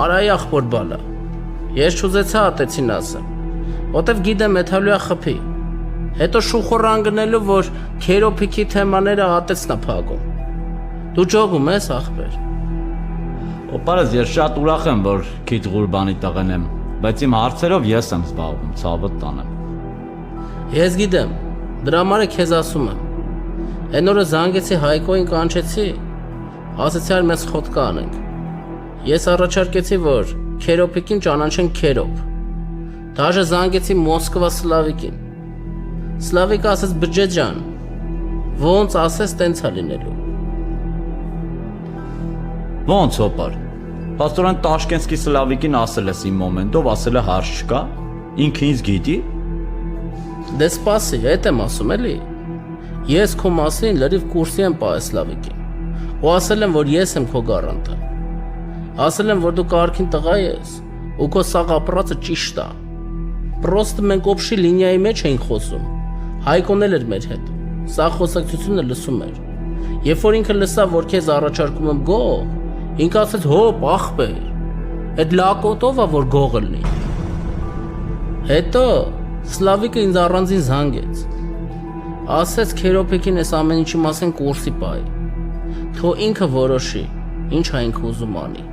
Արայի ախպոր բալա։ Ես չուզեցա ատեցին ասեմ, որտեվ գիտեմ մեթալույա խփի։ Հետո շուխորան գնելու, որ քերոփիքի թեմաները ատեցնա փակում։ Դու ջոգում ես ախպեր։ Օպարս ես շատ ուրախ եմ, որ քիչ Ղուրբանի տղեն եմ, բայց իմ հարցերով ես եմ զբաղվում, ցավը տանեմ։ Ես գիտեմ, դրա համար քեզ ասում եմ։ Այն օրը զանգեցի Հայկոին կանչեցի, ասեցի այլ մեծ խոտկա անենք։ Ես առաջարկեցի, որ քերոփիկին ճանաչեն քերոփ։ Դաժե զանգեցի Մոսկվա Սլավիկին։ Սլավիկը ասեց բջե ջան, ոնց ասես տենց է լինելու։ Ոնց օպար։ Պաստորան Տաշկենտսկի Սլավիկին ասել ես իմ մոմենտով, ասել է հարց չկա, ինքը ինձ գիտի։ Դե սպասի, էդ եմ ասում էլի։ Ես քո մասին լրիվ կուրսի եմ պահել Սլավիկին։ Ու ասել եմ, որ ես եմ քո գարանտը։ Ասել եմ, որ դու կարգին տղա ես, ու քո սաղ ապրածը ճիշտ է։ Պրոստը մենք օբշի լինիայի մեջ էինք խոսում։ Հայկոն էլ էր մեր հետ։ Սա խոսակցությունը լսում էր։ Երբ որ ինքը լսավ, որ քեզ առաջարկում եմ գող, ինքը ասեց հոպ, ախպեր։ Այդ լակոտով է, որ գողը լինի։ Հետո Սլավիկը ինձ առանձին զանգեց։ Ասեց քերոփիկին էս ամեն ինչի մասին կուրսի պահի։ Թո ինքը որոշի, ինչ է ինքը ուզում անի։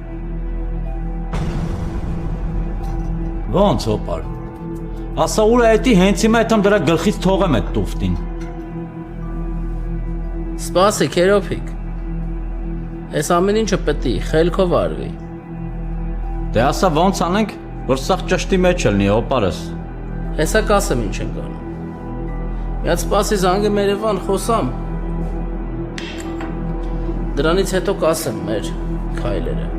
Ոնց օպար։ Ասա ուր է էտի հենց հիմա այդամ դրա գլխից թողեմ այդ տուֆտին։ Սպասի քերոփիկ։ Էս ամեն ինչը պետք է խելքով արվի։ Դե ասա ոնց անենք, որ սա ճշտի մեջ լինի օպարս։ Հեսա կասեմ ինչ ենք անում։ Միած սպասի զանգեմ Երևան խոսամ։ Դրանից հետո կասեմ մեր քայլերը։